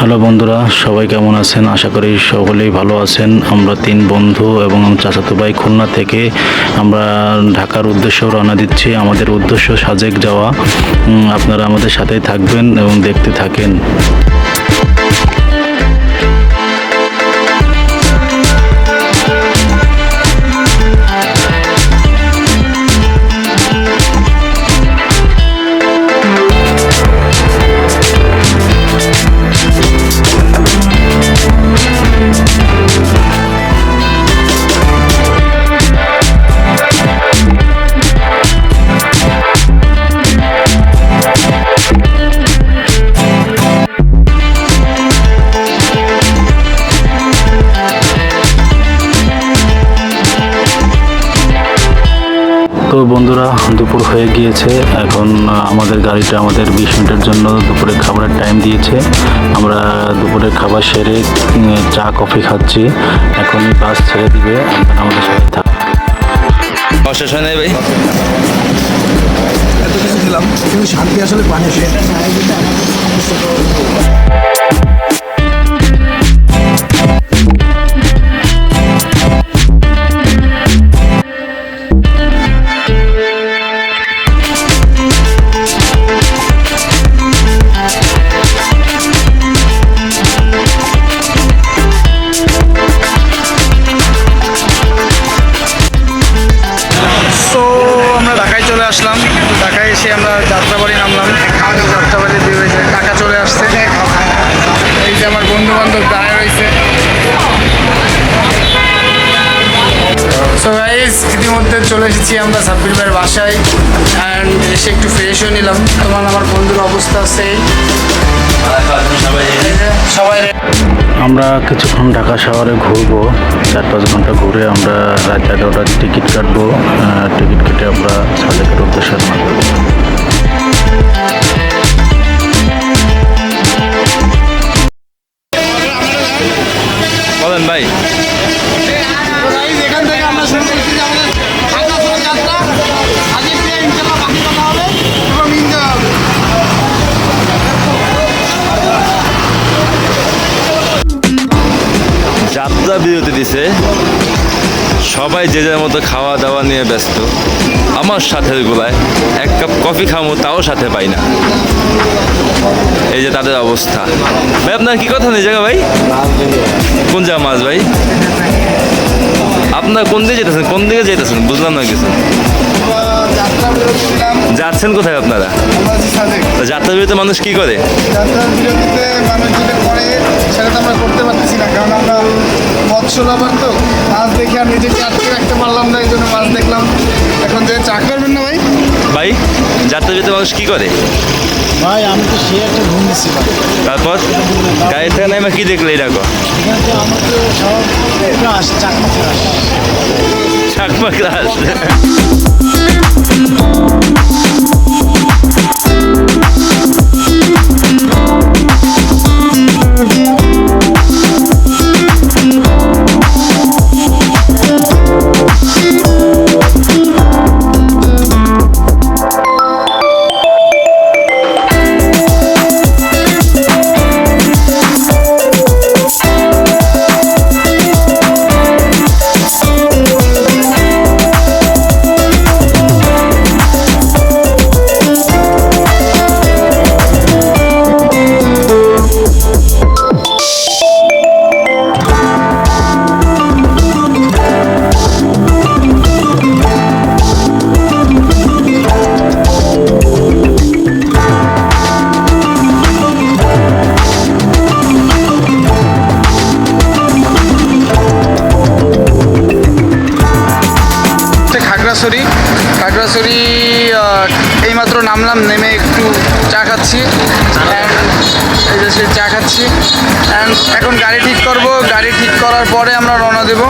Hello বন্ধুরা, সবাই কেমন আছেন? আশা করি সকলেই ভালো আছেন। আমরা তিন বন্ধু এবং চাচাতো ভাই খুলনা থেকে আমরা ঢাকার উদ্দেশ্যে রওনা দিচ্ছি। আমাদের উদ্দেশ্য সাজেক যাওয়া। আপনারা আমাদের সাথেই থাকবেন এবং দেখতে থাকেন। তো বন্ধুরা, দুপুর হয়ে গিয়েছে। এখন আমাদের গাড়িটা আমাদের 20 মিনিটের জন্য দুপুরের খাবারের টাইম দিয়েছে। আমরা দুপুরের খাবার সেরে চা কফি খাচ্ছি। এখনই বাস ছেড়ে দিবে। আপনারা আমাদের সাথে থাকুন। অশেষ হয় নাই ভাই, এত কিছু খেলাম কিন্তু শান্তি আসলে পানি শেষ। আমরা ঢাকায় চলে আসলাম। ঢাকায় এসে আমরা যাত্রাবাড়ি নামলাম। যাত্রাবাড়ি দিয়ে হয়েছে ঢাকা চলে আসছে। এই যে আমার বন্ধু বান্ধব দাঁড়ায় রয়েছে। সো গাইস, ইতিমধ্যে চলে এসেছি আমরা সাব্বির ভাইয়ের বাসায়। অ্যান্ড এসে একটু ফ্রেশ হয়ে নিলাম। তোমার আমার বন্ধুর অবস্থা আছে সবাই। আমরা কিছুক্ষণ ঢাকা শহরে ঘুরবো। 4-5 ঘন্টা ঘুরে আমরা রাত 11টার টিকিট কাটবো। টিকিট কেটে আমরা সাজেকের উদ্দেশ্যে রওনা দেবো। বলেন ভাই। এখান থেকে আমরা শুরু করছি যে আমাদের ঢাকা শহর যাত্রা। আজকে ইনশাআল্লাহ বাকি কথা হবে এবং এনজয় হবে। যাত্রা বিরতি দিছে, সবাই যে যার মতো খাওয়া দাওয়া নিয়ে ব্যস্ত। আমার সাথের গুলায় এক কাপ কফি খামো তাও সাথে পাই না। এই যে তাদের অবস্থা। ভাই আপনার কি কথা নেই জায়গা ভাই? কোন জায়গা মাছ ভাই? আপনার কোন দিকে যেতেছেন? কোন দিকে যেতেছেন বুঝলাম না কিছু। যাত্রা বিরতি দিলাম যাচ্ছেন কোথায় আপনারা? আমরা যে সাজেক। যাত্রা বিরতিতে মানুষ কি করে? যাত্রার বিরতিতে মানুষ যেটা করে সেটা তো আমরা করতে পারতেছি না, কারণ আমরা মৎস্য লাভার তো। মাছ দেখে আর নিজেকে আটকে রাখতে পারলাম না, এই জন্য মাছ দেখলাম। এখন যে চা করবেন না ভাই? ভাই, যাত্রা বিরতিতে মানুষ কি করে? ভাই আমি তো সে একটা ঘুম দিচ্ছিলাম। তারপর গাড়ি থেকে নেমে কি দেখলে এই দেখো? এখানে তো আমাকে সব crush Chakma crush. Chakma class. Khagrachhari এইমাত্র নামলাম, নেমে একটু চা খাচ্ছি। এই যে সে চা খাচ্ছি। অ্যান্ড এখন গাড়ি ঠিক করব। গাড়ি ঠিক করার পরে আমরা রওনা দেবো।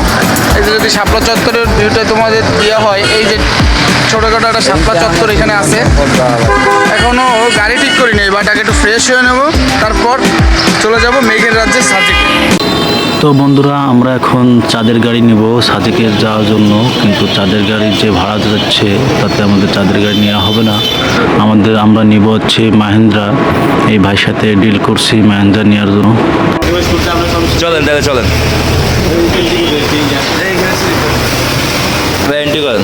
এই যে যদি শাপলা চত্বরের ভিউটা তোমাদের দেওয়া হয়, এই যে ছোটোখাটো একটা শাপলা চত্বর এখানে আছে। এখনও গাড়ি ঠিক করিনি, বাট আগে একটু ফ্রেশ হয়ে নেব, তারপর চলে যাব মেঘের রাজ্যে সাজেক। তো বন্ধুরা, আমরা এখন চাঁদের গাড়ি নেব সাজেকে যাওয়ার জন্য, কিন্তু চাঁদের গাড়ির যে ভাড়া যাচ্ছে তাতে আমাদের চাঁদের গাড়ি নেওয়া হবে না। আমরা নিব হচ্ছে মাহিন্দ্রা এই ভাইয়ের সাথে ডিল করছি ম্যানেজার নেওয়ার জন্য। চলেন তাহলে চলেন, এন্ট্রি করেন।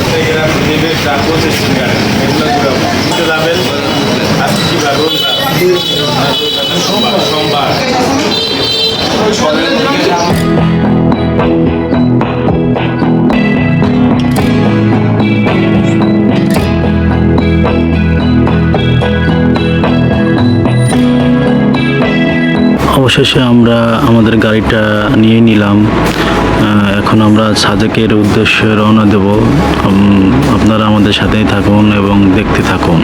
অবশেষে আমরা আমাদের গাড়িটা নিয়ে নিলাম। এখন আমরা সাজেকের উদ্দেশ্যে রওনা দেব। আপনারা আমাদের সাথেই থাকুন এবং দেখতে থাকুন।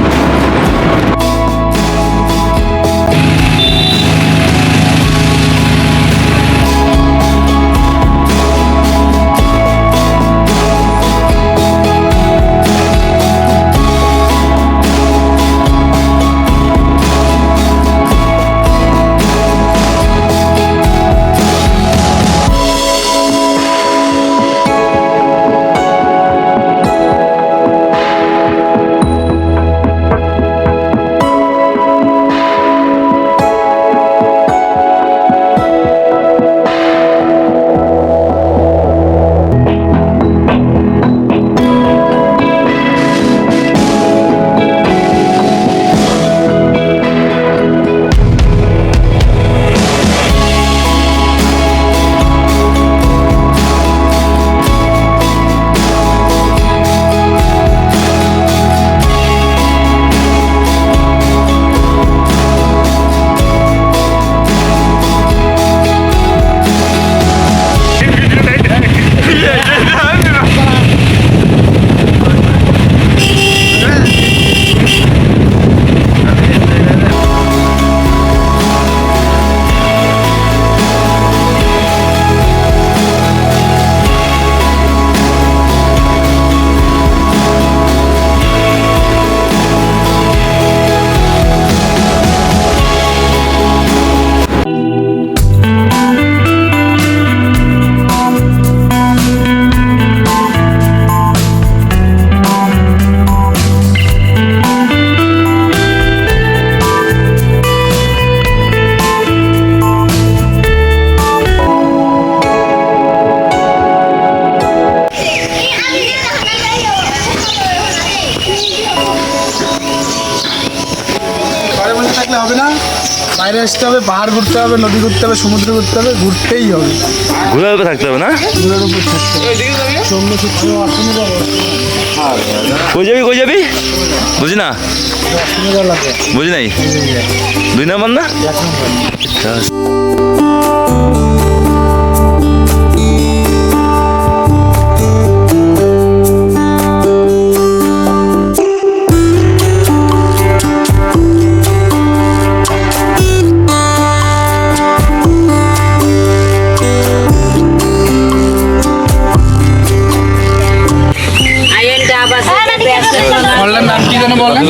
থাকলে হবে না, বাইরে আসতে হবে, পাহাড় ঘুরতে হবে, নদী ঘুরতে হবে, সমুদ্র ঘুরতে হবে, ঘুরতেই হবে। ঘুরে উপরে থাকতে হবে না? ঘুরের উপর থাকতে হবে। চন্দ্রসূত্র আসনে যাবো, কই যাবি কই যাবি? বুঝি না, আসনে যাওয়া লাগে। বুঝি নাই। 2 নম্বর না? এক নম্বর। বললেন নাম কি যেন বললেন?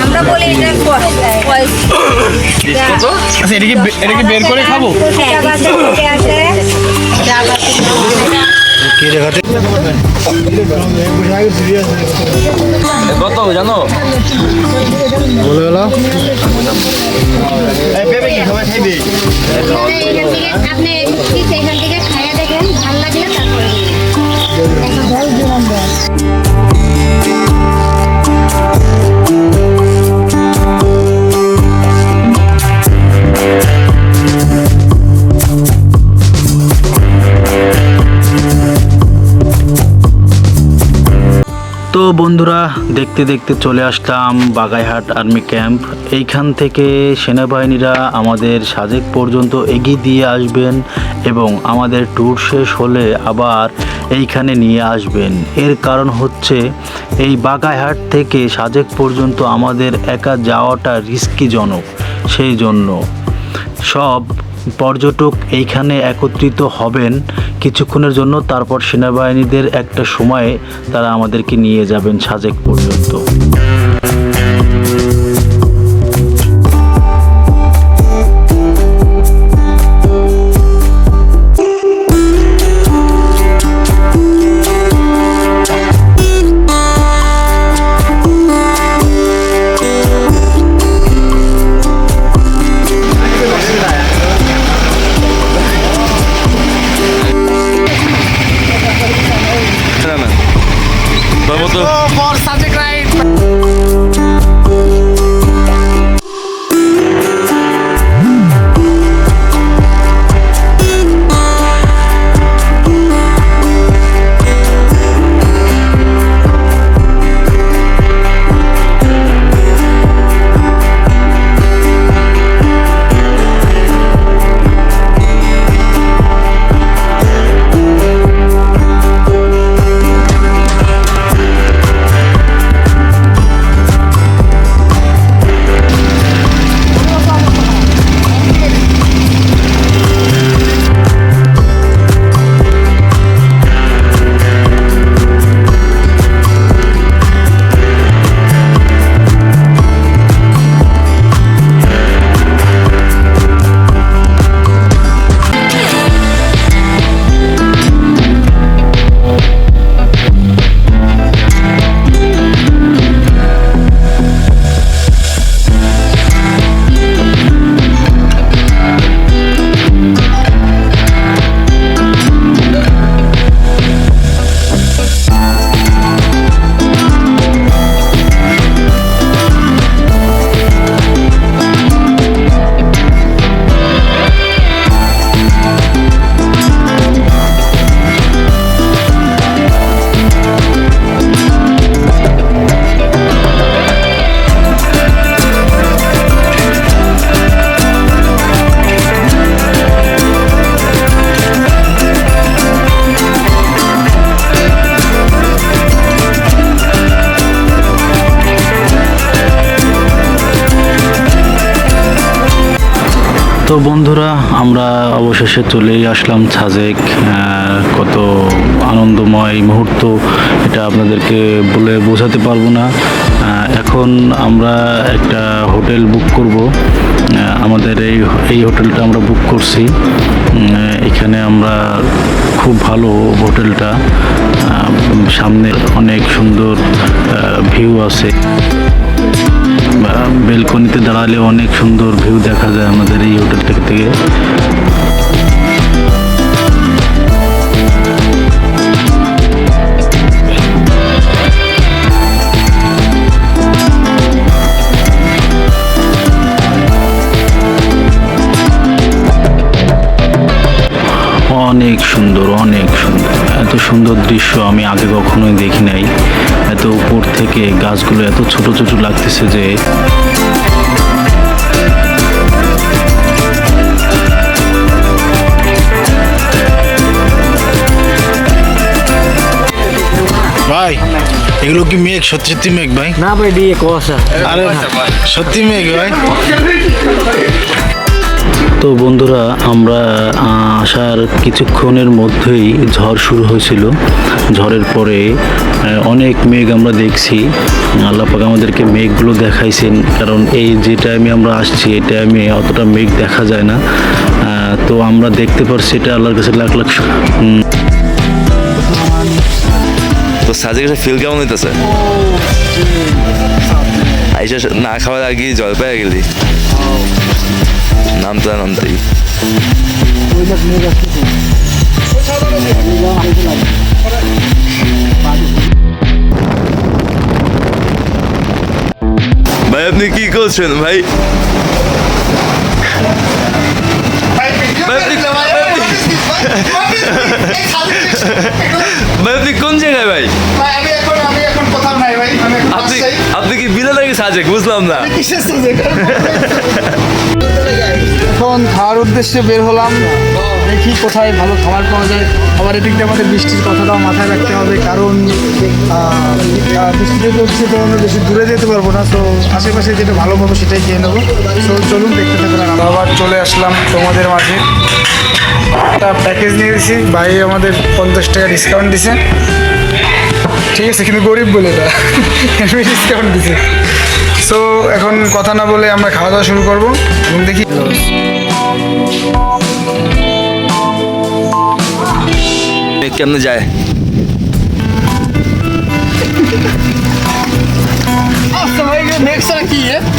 আমরা বলি এটা আচ্ছা, এটা কি বের করে খাবো? কত জানো? বলে গেল আপনি সেখান থেকে খাইয়া দেখেন, ভালো লাগলে তারপরে তো বন্ধুরা, দেখতে দেখতে চলে আসলাম বাগাইহাট আর্মি ক্যাম্প। এইখান থেকে সেনাবাহিনীরা আমাদের সাজেক পর্যন্ত এগিয়ে দিয়ে আসবেন এবং আমাদের ট্যুর শেষ হলে আবার এইখানে নিয়ে আসবেন। এর কারণ হচ্ছে এই বাগাইহাট থেকে সাজেক পর্যন্ত আমাদের একা যাওয়াটা রিস্কিজনক, সেই জন্য সব পর্যটক এইখানে একত্রিত হবেন কিছুক্ষণের জন্য। তারপর সেনাবাহিনীদের একটা সময়ে তারা আমাদেরকে নিয়ে যাবেন সাজেক পর্যন্ত। তো বন্ধুরা, আমরা অবশেষে চলেই আসলাম সাজেক। কত আনন্দময় মুহূর্ত এটা আপনাদেরকে বলে বোঝাতে পারবো না। এখন আমরা একটা হোটেল বুক করব। আমাদের এই হোটেলটা আমরা বুক করছি। এখানে আমরা খুব ভালো হোটেলটা, সামনে অনেক সুন্দর ভিউ আছে। বেলকনিতে দাঁড়ালে অনেক সুন্দর ভিউ দেখা যায় আমাদের এই হোটেল থেকে। অনেক সুন্দর, অনেক সুন্দর। এত সুন্দর দৃশ্য আমি আগে কখনোই দেখি নাই। এত উপর থেকে গাছগুলো এত ছোট ছোট লাগতেছে যে ভাই এগুলো কি মেঘ? সত্যি সত্যি মেঘ ভাই? না ভাই দিয়ে কুয়াশা। আরে সত্যি মেঘ ভাই? তো বন্ধুরা, আমরা আসার কিছুক্ষণের মধ্যেই ঝড় শুরু হয়েছিল। ঝড়ের পরে অনেক মেঘ আমরা দেখছি। আল্লাহ পাক আমাদেরকে মেঘগুলো দেখাইছেন, কারণ এই যে টাইমে আমরা আসছি এই টাইমে অতটা মেঘ দেখা যায় না। তো আমরা দেখতে পারছি, এটা আল্লাহর কাছে লাখ লাখ তো সাজেকের ফিল কেমন হইতেছে? আইসা না খাওয়ার আগে জল পেয়ে গেলি নামতেই। ভাই আপনি কি করছেন ভাই? ভাই আপনি কোন জায়গায় ভাই? আপনি কি বিলে লাগে সাজেক? বুঝলাম না। এখন খাওয়ার উদ্দেশ্যে বের হলাম, দেখি কোথায় ভালো খাবার পাওয়া যায়। আবার এদিকটা আমাদের বৃষ্টির কথাটাও মাথায় রাখতে হবে, কারণ বৃষ্টিতে চলছে তো আমরা বেশি দূরে যেতে পারবো না। তো আশেপাশে যেটা ভালো পাবো সেটাই খেয়ে নেবো। তো চলুন দেখতে থাকুন। আমরা আবার চলে আসলাম তোমাদের মাঝে। একটা প্যাকেজ নিয়ে দিয়েছি, ভাই আমাদের 50 টাকা ডিসকাউন্ট দিছে। ঠিক আছে, কিন্তু গরিব বলে এটা ডিসকাউন্ট দিছে। সো এখন কথা না বলে আমরা খাওয়া দাওয়া শুরু করবো এবং দেখি। কেমনে যায়?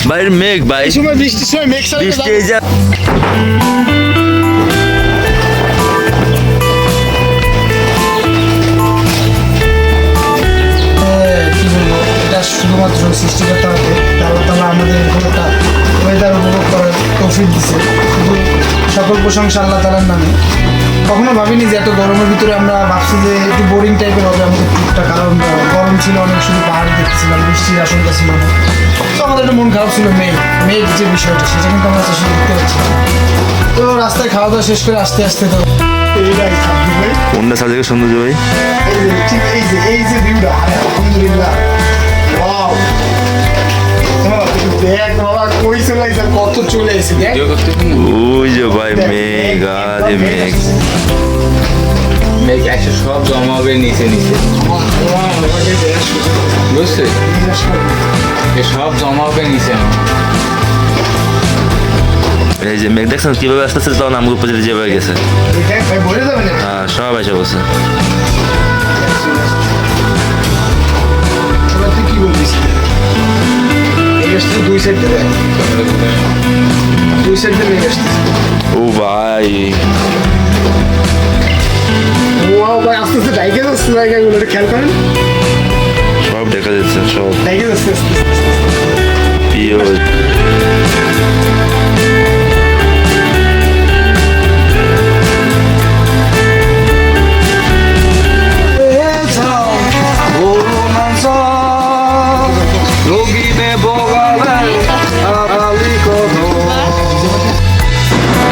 ভাইয়ের মেঘ ভাই, বৃষ্টির সময় মেঘ বৃষ্টি এই যে কি বলবো, এটা শুধুমাত্র সৃষ্টিকর্তা হবে। আল্লাহ তাআলা আমাদের এরকম একটা ওয়েদার উপভোগ করার তৌফিক দিছে। শুধু সকল প্রশংসা আল্লাহ তাআলার নামে। কখনো ভাবিনি যে এত গরমের ভিতরে আমরা ভাবছি যে একটু বোরিং টাইপের হবে আমাদের ট্রিপটা, কারণ গরম ছিল অনেক, শুধু পাহাড় দেখতেছিলাম, বৃষ্টির আশঙ্কা ছিল না। তো আমাদের একটা মন খারাপ ছিল মেঘ যে বিষয়টা, সেটা কিন্তু আমরা চেষ্টা দেখতে পাচ্ছিলাম। তো রাস্তায় খাওয়া দাওয়া শেষ করে আস্তে আস্তে তো এইটাই সাব্বির ভাই, অন্য সাজেকের সৌন্দর্য ভাই। ঠিক এই যে ভিউটা, আলহামদুলিল্লাহ। ওয়াও, দেখ বাবা কই চলে আইছে, কত চলে আইছে দেখ। ওই যে ভাই মেঘ, আর মেঘ মেঘ একশো সব জমা হবে নিচে বুঝছে, এ সব জমা হবে নিচে। এই যে মেঘ দেখছেন কিভাবে আস্তে আস্তে তখন আমগুলো উপজেলা যেভাবে গেছে। দেখ ভাই বলে যাবে না। হ্যাঁ সব এসে বসে। এবার তুই কি বলছিস? এই গাছটা দুই সাইড দেবে, দুই সাইড দেবে এই গাছটা। ও ভাই ওয়াও ভাই, আস্তে আস্তে ডাইকে যাচ্ছে জায়গাগুলো, খেয়াল করেন সব দেখা যাচ্ছে, সব ডাইকে যাচ্ছে আস্তে আস্তে। প্রিয়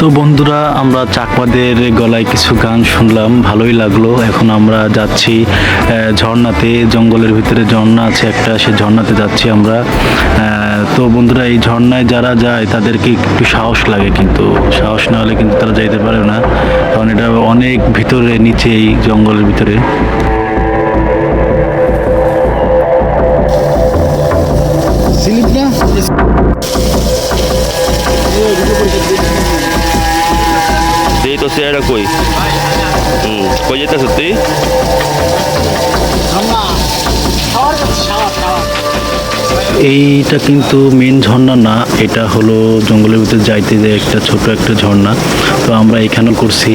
তো বন্ধুরা, আমরা চাকমাদের গলায় কিছু গান শুনলাম, ভালোই লাগলো। এখন আমরা যাচ্ছি ঝর্ণাতে, জঙ্গলের ভিতরে ঝর্ণা আছে একটা, সে ঝর্ণাতে যাচ্ছি আমরা। তো বন্ধুরা, এই ঝর্ণায় যারা যায় তাদেরকে একটু সাহস লাগে, কিন্তু সাহস না হলে কিন্তু তারা যাইতে পারে না, কারণ এটা অনেক ভিতরে, নিচে এই জঙ্গলের ভিতরে। স্লিপ না এই তো চেহারা কই কই যেতে সত্যি ঝর্ণা খাওয়ার কাছে খাওয়ার এইটা কিন্তু মেন ঝর্ণা না, এটা হলো জঙ্গলের ভিতরে যাইতে যে একটা ছোট একটা ঝর্ণা। তো আমরা এখানেও করছি।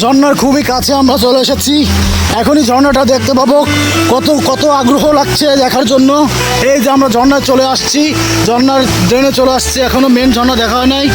ঝর্ণার খুবই কাছে আমরা চলে এসেছি। এখনই ঝর্ণাটা দেখতে পাবো। কত কত আগ্রহ লাগছে দেখার জন্য। এই যে আমরা ঝর্ণায় চলে আসছি, ঝর্ণার ড্রেনে চলে আসছি, এখনো মেন ঝর্ণা দেখা হয় নাই।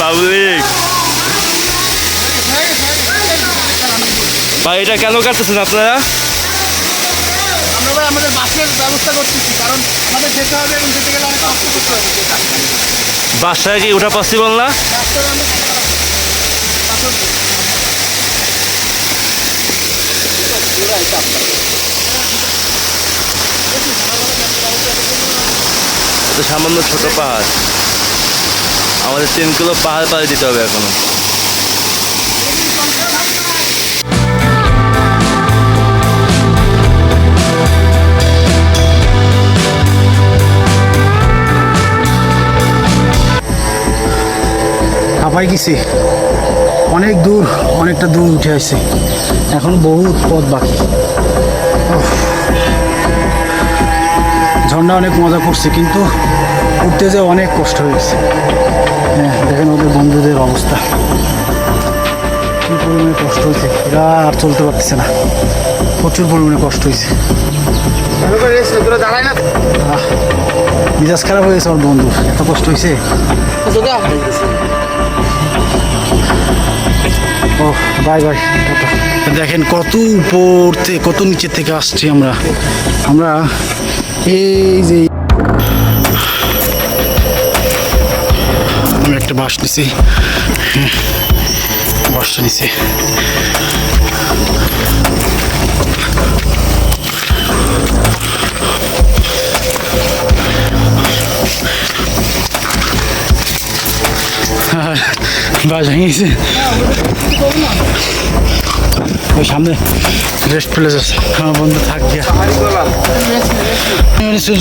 পাবলিক ভাই, এটা কেন কাটতেছেন আপনারা? আমরা ভাই আমাদের বাসের ব্যবস্থা করতেছি, কারণ আমাদের যেতে হবে এবং যেতে গেলে অনেক কষ্ট করতে হবে। বাসায় কি ওঠা পসিবল না? তো সামান্য ছোট পাহাড়, আমাদের 3 কিলো পাহাড় পাড়ি দিতে হবে এখনো। হাঁপাই গেছি, অনেক দূর, অনেকটা দূর উঠে আসছে, এখন বহুত পথ বাকি। ঝর্ণা অনেক মজা করছে, কিন্তু উঠতে যে অনেক কষ্ট হয়েছে। হ্যাঁ, দেখেন ওদের বন্ধুদের অবস্থা কী পরিমাণে কষ্ট হয়েছে, এরা আর চলতে পারতেছে না, প্রচুর পরিমাণে কষ্ট হয়েছে। দাঁড়ায় না, মেজাজ খারাপ হয়ে গেছে আমার বন্ধুর, এত কষ্ট হয়েছে। ও বাই বাই, দেখেন কত উপর থেকে, কত নিচে থেকে আসছি আমরা। এই যে আমি একটা বাস নিছি, বাসটা নিছি। বাস ভেঙে গেছে। ওই সামনে রেস্ট প্লেস আছে, আমার বন্ধু থাক গিয়া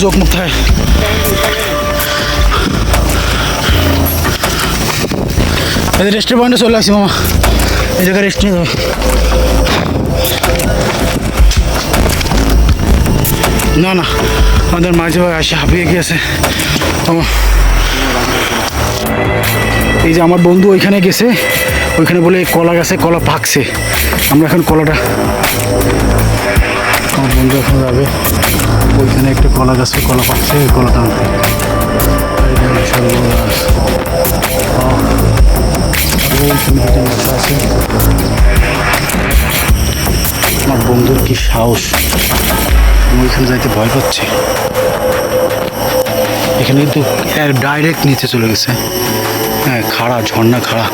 যোগ মুখ থাকে। এই রেস্টের পয়েন্টে চলে আসছি মামা, এই জায়গায় রেস্ট নিয়ে যাবে। না না, আমাদের মাঝে ভাই আসে হাঁপিয়ে গিয়েছে। এই যে আমার বন্ধু ওইখানে গেছে, ওইখানে বলে কলা গাছে কলা পাকছে। আমরা এখন কলাটা, আমার বন্ধু এখন যাবে ওইখানে একটা কলা গাছে কলা পাকছে, ওই কলাটা আনতে। আমার বন্ধুর কি সাহস, আমি ওইখানে যাইতে ভয় পাচ্ছি। এখানে কিন্তু ডাইরেক্ট নিচে চলে গেছে। হ্যাঁ, খাড়া ঝর্ণা, খাড়া।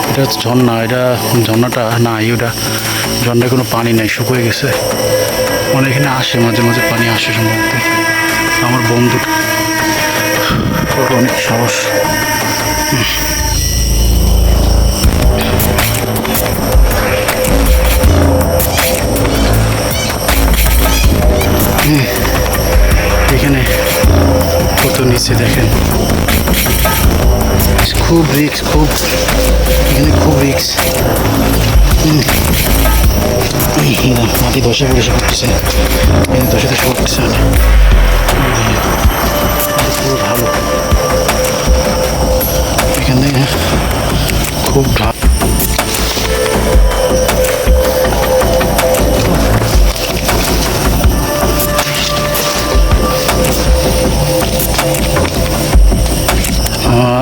এটা হচ্ছে ঝর্ণা, এটা ঝর্ণাটা না, ওটা ঝর্ণায় কোনো পানি নেই, শুকিয়ে গেছে। মানে এখানে আসে মাঝে মাঝে পানি আসে সম্ভবত। আমার বন্ধুর অনেক সাহস। এখানে কত নিচে দেখেন, খুব রিক্স, খুব এখানে খুব রিক্স। মাটি ধসে পড়ে করতেছে, ধসে ধসে করতেছে। খুব ভালো, এখানে খুব ঢাল।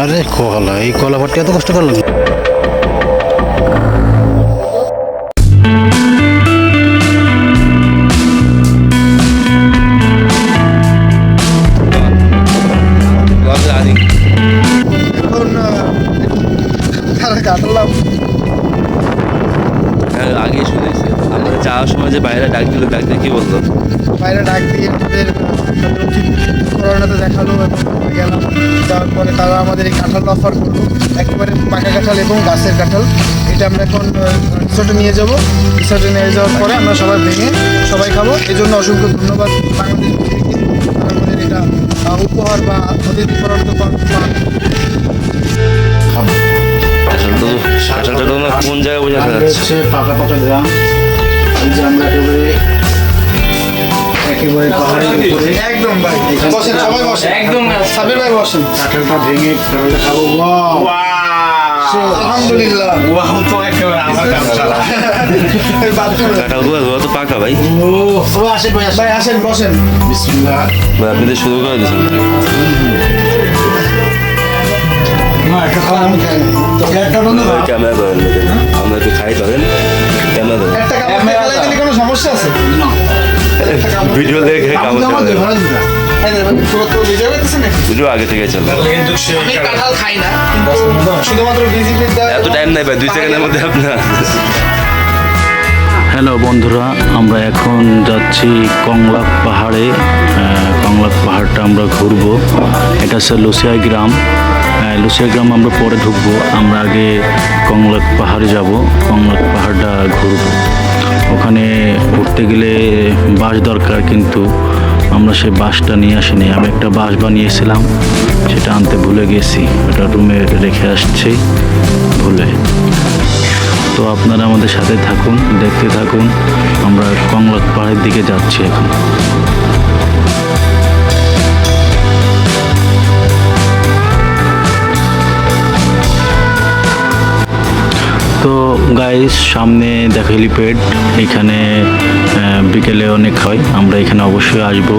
আরে কলা, এই কলা পাটটা এত কষ্ট করলাম। আগে শুনেছি আমরা যাওয়ার সময় যে বাইরে ডাক দিল, ডাক দিয়ে কি বললো? বাইরে ডাক দিয়ে আমাদের করোনাতে দেখালো এবং গেলাম। যাওয়ার পরে তারা আমাদের এই কাঁঠাল অফার করলো, একেবারে পাকা কাঁঠাল এবং গাছের কাঁঠাল। এটা আমরা এখন রিসোর্টে নিয়ে যাব। রিসোর্টে নিয়ে যাওয়ার পরে আমরা সবাই ভেঙে সবাই খাবো। এই জন্য অসংখ্য ধন্যবাদ বাংলাদেশ থেকে আমাদের এটা উপহার বা অতিথি বরাদ্দ কাঁঠালটা তো কোন জায়গায় বোঝা যাচ্ছে? পাকা পাকা গ্রাম, এই যে আমরা একেবারে পাহাড়ের উপরে। একদম ভাই, বসেন সবাই বসেন, একদম সাবির ভাই বসেন। কাঁঠালটা ভেঙে কাঁঠালটা খাবো। আলহামদুলিল্লাহ, কাঁঠালগুলো তো পাকা ভাই। আসেন ভাই, ভাই আসেন বসেন। বিসমিল্লাহ। ভাই আপনি তো শুরু করে দিয়েছেন। ক্যামেরা ধরেন, আমরা একটু খাই ধরেন, ক্যামেরা ধরেন। একটা কামড় ফেলাই দিলে কোনো সমস্যা আছে? ভিডিও দেখে কামড় ভিডিও করতেছে নাকি? ভিডিও আগে থেকে চলে। আমি কাঁঠাল খাই না, কিন্তু শুধুমাত্র বিজিবিতে এত টাইম নাই ভাই, 2 সেকেন্ডের মধ্যে আপনার। হ্যালো বন্ধুরা, আমরা এখন যাচ্ছি কংলাক পাহাড়ে। কংলাক পাহাড়টা আমরা ঘুরবো। এটা হচ্ছে লুসিয়া গ্রাম। লুসিয়া গ্রাম আমরা পরে ঢুকবো, আমরা আগে কংলাক পাহাড়ে যাব। কংলাক পাহাড়টা ঘুরবো। ওখানে উঠতে গেলে বাস দরকার, কিন্তু আমরা সেই বাসটা নিয়ে আসিনি। আমি একটা বাস বানিয়েছিলাম, সেটা আনতে ভুলে গেছি, ওটা রুমে রেখে আসছি ভুলে। তো আপনারা আমাদের সাথে থাকুন, দেখতে থাকুন। আমরা কংলাক পাহাড়ের দিকে যাচ্ছি এখন। তো গাইস, সামনে দেখো হেলিপ্যাড। এখানে বিকেলে অনেক হয়, আমরা এখানে অবশ্যই আসবো।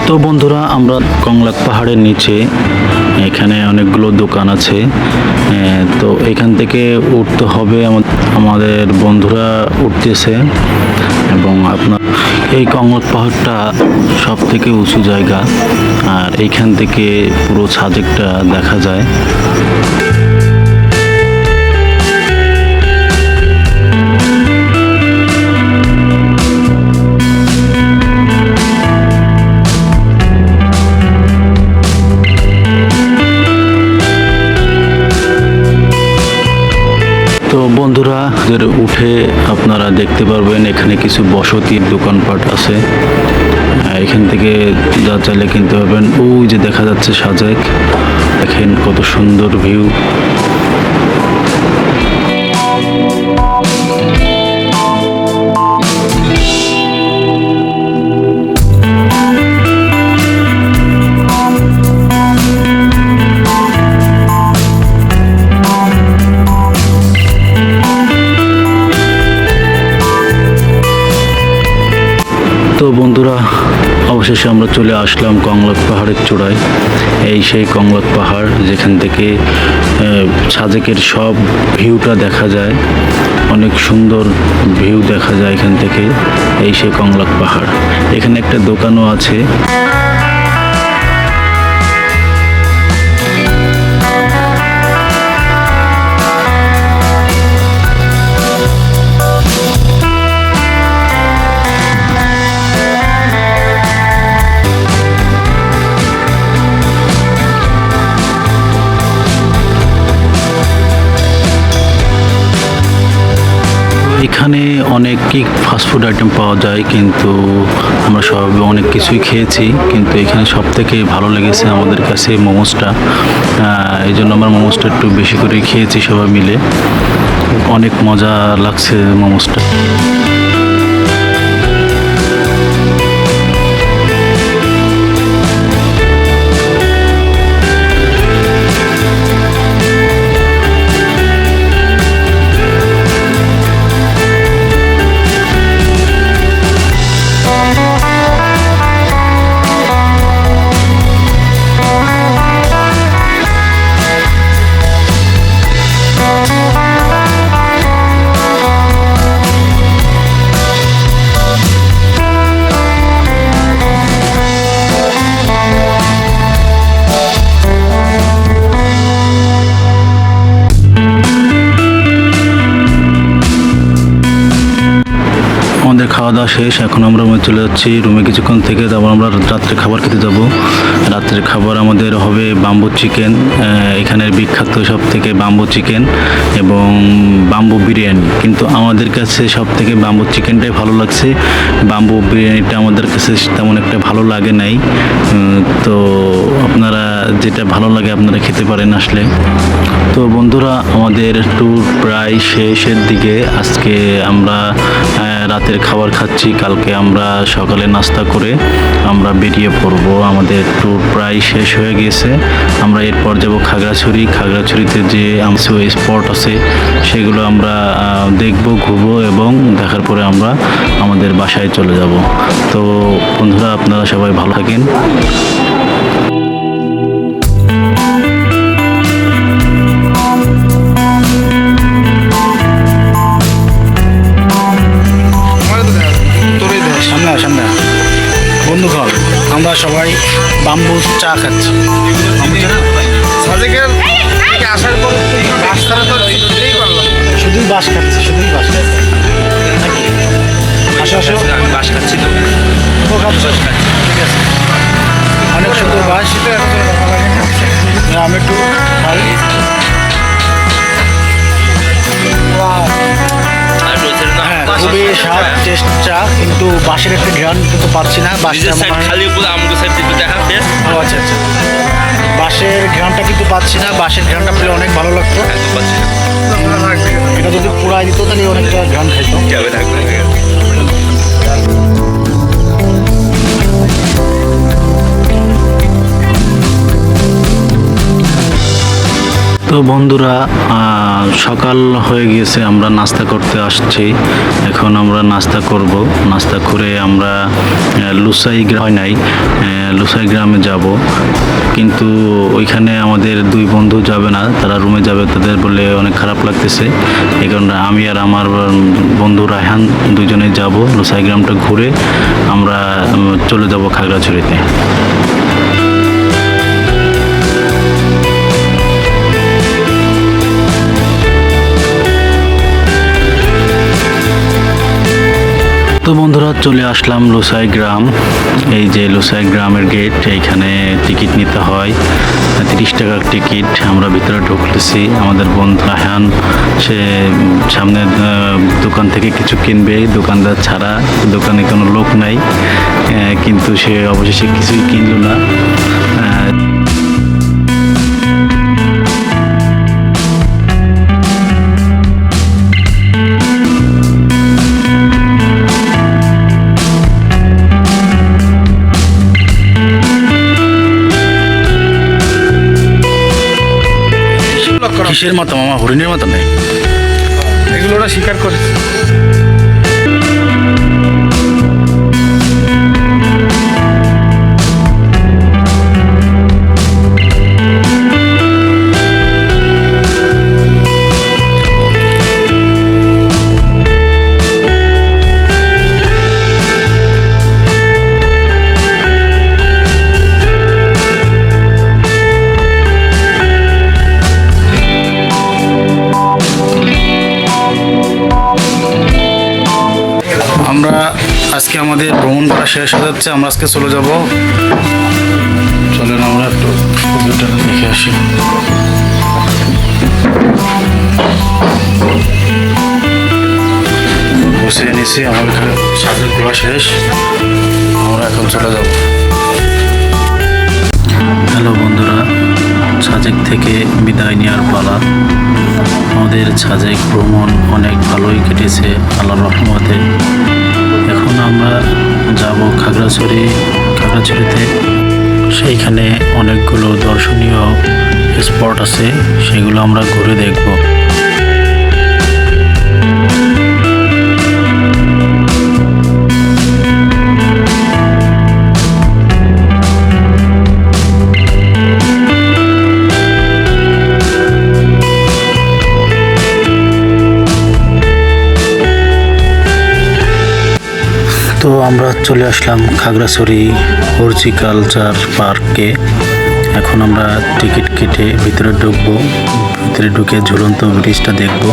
তো বন্ধুরা, আমরা কংলাক পাহাড়ের নিচে, এখানে অনেকগুলো দোকান আছে। তো এখান থেকে উঠতে হবে, আমাদের বন্ধুরা উঠতেছে। এবং আপনার এই কংলাক পাহাড়টা সব থেকে উঁচু জায়গা, আর এইখান থেকে পুরো সাজেকটা দেখা যায়। তো বন্ধুরা, উঠে আপনারা দেখতে পারবেন এখানে কিছু বসতির দোকানপাট আছে। এখান থেকে যা চাইলে কিনতে পারবেন। ওই যে দেখা যাচ্ছে সাজেক, দেখেন কত সুন্দর ভিউ। তো বন্ধুরা, অবশেষে আমরা চলে আসলাম কংলাক পাহাড়ের চূড়ায়। এই সেই কংলাক পাহাড়, যেখান থেকে সাজেকের সব ভিউটা দেখা যায়। অনেক সুন্দর ভিউ দেখা যায় এখান থেকে। এই সেই কংলাক পাহাড়। এখানে একটা দোকানও আছে। এখানে অনেক ফাস্টফুড আইটেম পাওয়া যায়, কিন্তু আমরা সব অনেক কিছুই খেয়েছি, কিন্তু এখানে সব থেকে ভালো লেগেছে আমাদের কাছে মোমোসটা। এই জন্য আমরা মোমোসটা একটু বেশি করে খেয়েছি সবাই মিলে। অনেক মজা লাগছে মোমোসটা। আমাদের খাওয়া দাওয়া শেষ। এখন আমরা রুমে চলে যাচ্ছি। রুমে কিছুক্ষণ থেকে তারপর আমরা রাত্রে খাবার খেতে যাব। রাত্রের খাবার আমাদের হবে বাম্বু চিকেন। এখানের বিখ্যাত সব থেকে বাম্বু চিকেন এবং বাম্বু বিরিয়ানি। কিন্তু আমাদের কাছে সব থেকে বাম্বু চিকেনটাই ভালো লাগছে। বাম্বু বিরিয়ানিটা আমাদের কাছে তেমন একটা ভালো লাগে নাই। তো আপনারা যেটা ভালো লাগে আপনারা খেতে পারেন আসলে। তো বন্ধুরা, আমাদের ট্যুর প্রায় শেষের দিকে। আজকে আমরা রাতের খাবার খাচ্ছি। কালকে আমরা সকালে নাস্তা করে আমরা বেরিয়ে পড়বো। আমাদের ট্যুর প্রায় শেষ হয়ে গিয়েছে। আমরা এরপর যাব খাগড়াছড়ি। খাগড়াছড়িতে যে কিছু স্পট আছে সেগুলো আমরা দেখব, ঘুরবো, এবং দেখার পরে আমরা আমাদের বাসায় চলে যাব। তো বন্ধুরা, আপনারা সবাই ভালো থাকেন। সামনে বন্ধুগণ, আমরা সবাই বাম্বু চা খাচ্ছি। সাজেকের থেকে আসার পর বাস ছাড়া তো যেতেই পারলাম। শুধুই বাস খাচ্ছি, শুধুই বাস খাচ্ছি। আসো আসো, আমি বাস খাচ্ছি তো। ও খাচ্ছো? ঠিক আছে, অনেক সুন্দর বাস। আমি একটু খাই। হ্যাঁ, খুবই স্বাদ, টেস্ট চা, কিন্তু বাঁশের একটা ঘ্রাণ কিন্তু পাচ্ছি না। বাঁশটা খালি উপরে আমগো সাইড একটু দেখা পেয়ে। ও আচ্ছা আচ্ছা, বাঁশের ঘ্রাণটা কিন্তু পাচ্ছি না। বাঁশের ঘ্রাণটা পেলে অনেক ভালো লাগতো। এটা যদি পুরাই দিত তাহলে অনেকটা ঘ্রাণ খাইতো। তো বন্ধুরা, সকাল হয়ে গিয়েছে, আমরা নাস্তা করতে আসছি। এখন আমরা নাস্তা করব। নাস্তা করে আমরা লুসাই হয় নাই, লুসাই গ্রামে যাব। কিন্তু ওইখানে আমাদের দুই বন্ধু যাবে না, তারা রুমে যাবে। তাদের বলে অনেক খারাপ লাগতেছে, এই কারণে আমি আর আমার বন্ধু রায়হান দুজনে যাব। লুসাই গ্রামটা ঘুরে আমরা চলে যাব খাগড়াছড়িতে। তো বন্ধুরা, চলে আসলাম লুসাই গ্রাম। এই যে লুসাই গ্রামের গেট, এইখানে টিকিট নিতে হয় 30 টাকার টিকিট। আমরা ভিতরে ঢুকতেছি। আমাদের বন্ধু রায়হান সে সামনে দোকান থেকে কিছু কিনবে, দোকানদার ছাড়া। দোকানে কোনো লোক নাই, কিন্তু সে অবশেষে কিছুই কিনলো না। কিসের মাথা মামা? হরিণের মাথা নেই, এগুলো ওরা স্বীকার করে। আমরা আজকে আমাদের ভ্রমণ করা শেষ হয়ে যাচ্ছে। আমরা আজকে চলে যাব। চলেন আমরা একটু ছবিটা দেখে আসি। বসে নিছি, আমাদের সাজেক ঘোরা শেষ। আমরা এখন চলে যাব। হ্যালো বন্ধুরা, সাজেক থেকে বিদায় নেওয়ার পালা। আমাদের সাজেক ভ্রমণ অনেক ভালোই কেটেছে আল্লাহর রহমতে। এখন আমরা যাব খাগড়াছড়িতে। সেইখানে অনেকগুলো দর্শনীয় স্পট আছে, সেগুলো আমরা ঘুরে দেখব। তো আমরা চলে আসলাম খাগড়াছড়ি হর্টিকালচার পার্কে। এখন আমরা টিকিট কেটে ভিতরে ঢুকবো। ভিতরে ঢুকে ঝুলন্ত ব্রিজটা দেখবো।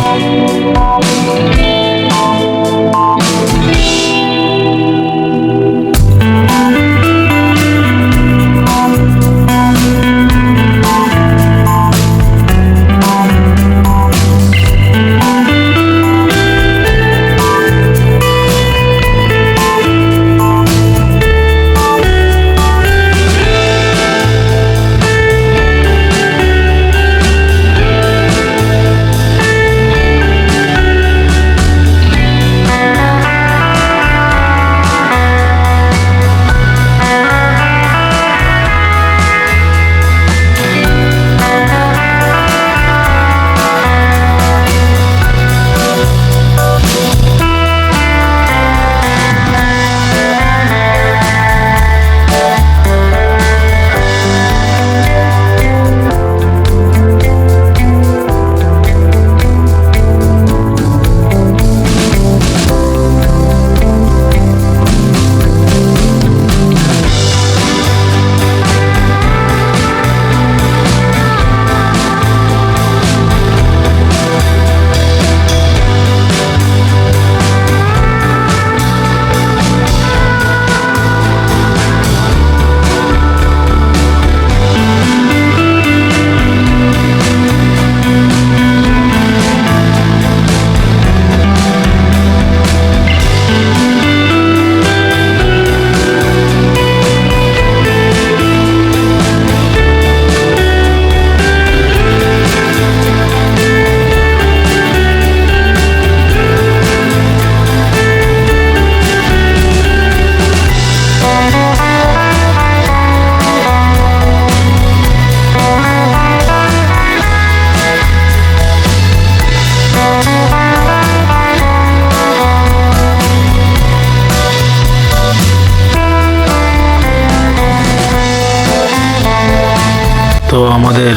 আমাদের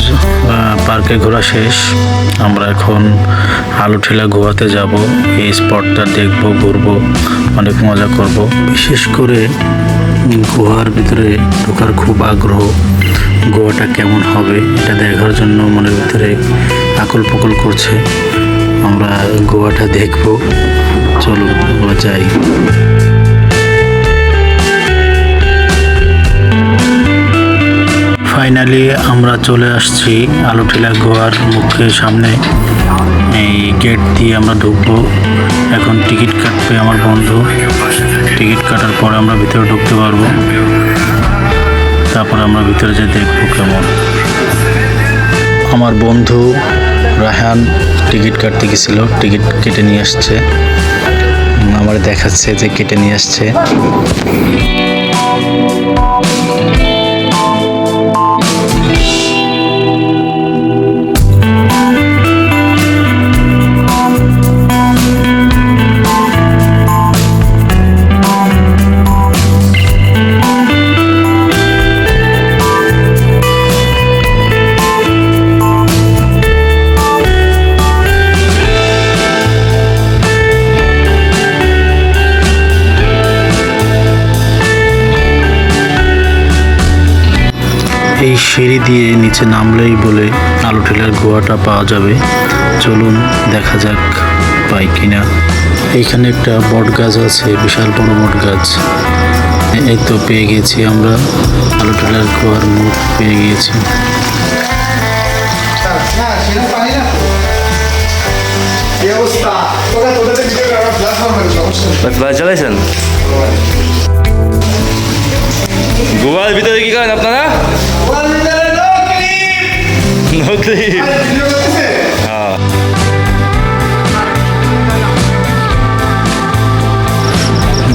পার্কে ঘোরা শেষ। আমরা এখন আলুঠিলা গুহাতে যাব। এই স্পটটা দেখব, ঘুরবো, অনেক মজা করব। বিশেষ করে গুহার ভিতরে ঢোকার খুব আগ্রহ। গুহাটা কেমন হবে এটা দেখার জন্য মনের ভিতরে আকল পকল করছে। আমরা গুহাটা দেখব, চলুন আমরা যাই। ফাইনালি আমরা চলে আসছি আলুঠিলা গুহার মুখের সামনে। এই গেট দিয়ে আমরা ঢুকবো। এখন টিকিট কাটবে আমার বন্ধু। টিকিট কাটার পরে আমরা ভিতরে ঢুকতে পারবো। তারপর আমরা ভিতরে যেয়ে দেখবো কেমন। আমার বন্ধু রায়হান টিকিট কাটতে গেছিল, টিকিট কেটে নিয়ে আসছে। আমার দেখাচ্ছে যে কেটে নিয়ে আসছে। এই সিঁড়ি দিয়ে নিচে নামলেই বলে আলুঠিলার গুহাটা পাওয়া যাবে। চলুন দেখা যাক পাই কিনা। এইখানে একটা বট গাছ আছে, বিশাল বড় বট গাছ। এই তো পেয়ে গেছি আমরা, আলুঠিলার গুহার মুখ পেয়ে গিয়েছি। চালাইছেন গুহার ভিতরে কি করেন আপনারা?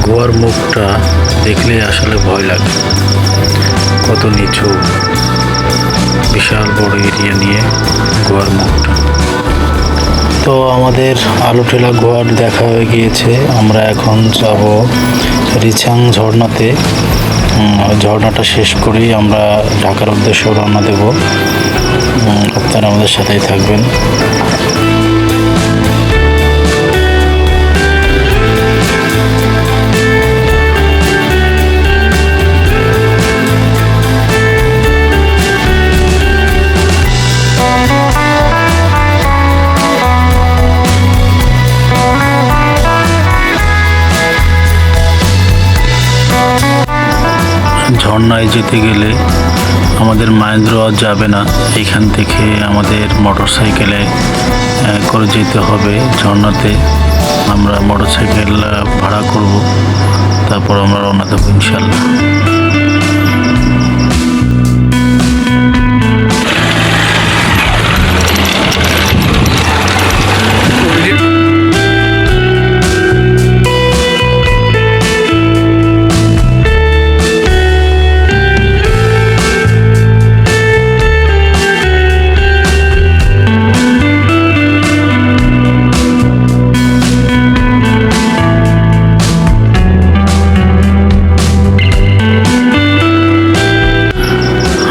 গুহার মুখটা দেখলে আসলে ভয় লাগে। কত নিচু, বিশাল বড় এরিয়া নিয়ে গুহার মুখটা। তো আমাদের আলুঠিলা গুহার দেখা হয়ে গিয়েছে। আমরা এখন যাব রিচাং ঝর্ণাতে। ঝর্ণাটা শেষ করেই আমরা ঢাকার উদ্দেশ্যে রওনা দেব। আপনারা আমাদের সাথেই থাকবেন। ঝর্ণায় যেতে গেলে আমাদের মাহেন্দ্র যাবে না। এইখান থেকে আমাদের মোটর সাইকেলে করে যেতে হবে ঝর্ণাতে। আমরা মোটর সাইকেল ভাড়া করব, তারপর আমরা রওনা দেবো ইনশাল্লাহ।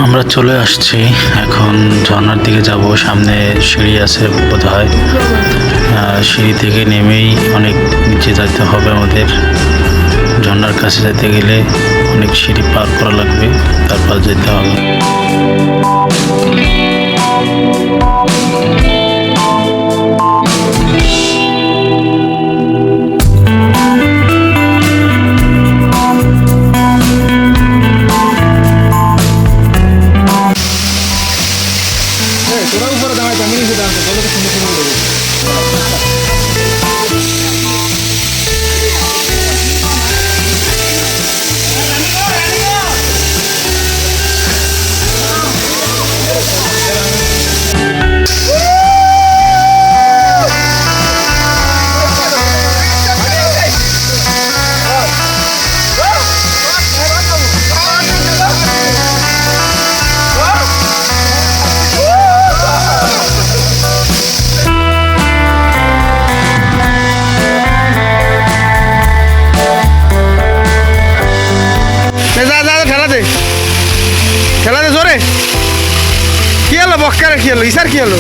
আমরা চলে আসছি, এখন ঝর্ণার দিকে যাব। সামনে সিঁড়ি আছে বোধহয়। সিঁড়ি থেকে নেমেই অনেক নিচে যেতে হবে আমাদের। ঝর্ণার কাছে যেতে গেলে অনেক সিঁড়ি পার করা লাগবে, তারপর যেতে হবে। খেলা দে জোরে। হলো বক্কারে কি হলো ইসার কি হলো?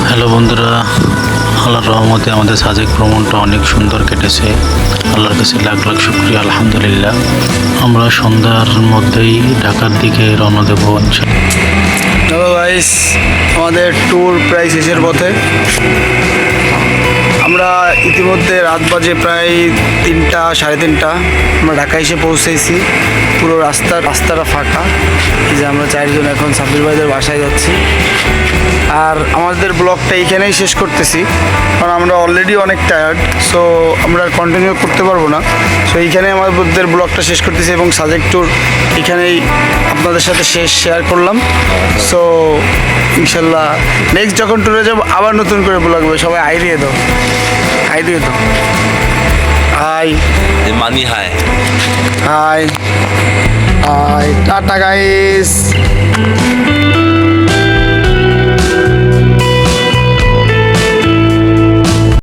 হ্যালো বন্ধুরা, আল্লাহর রহমতে আমাদের সাজেক ভ্রমণটা অনেক সুন্দর কেটেছে। আল্লাহর কাছে লাখ লাখ শুকরিয়া, আলহামদুলিল্লাহ। আমরা সন্ধ্যার মধ্যেই ঢাকার দিকে রওনা দেবো। হ্যালো গাইস, আমাদের ট্যুর প্রায় শেষের পথে। আমরা ইতিমধ্যে রাত বাজে প্রায় 3টা, 3:30। আমরা ঢাকা এসে পৌঁছেছি। পুরো রাস্তাটা ফাঁকা। এই যে আমরা 4 জন এখন সাব্বির ভাইদের বাসায় যাচ্ছি। আর আমাদের ব্লগটা এইখানেই শেষ করতেছি, কারণ আমরা অলরেডি অনেক টায়ার্ড। সো আমরা কন্টিনিউ করতে পারবো না। সো এইখানে আমাদের ব্লগটা শেষ করতেছি এবং সাজেক ট্যুর এখানেই আপনাদের সাথে শেয়ার করলাম। সো ইনশাল্লাহ নেক্সট যখন ট্যুরে যাবো আবার নতুন করে ব্লগ হবে। সবাই হাই দিয়ে দাও, হাই দিয়ে দাও, হাই মানি হায়। Hi hi, tata guys.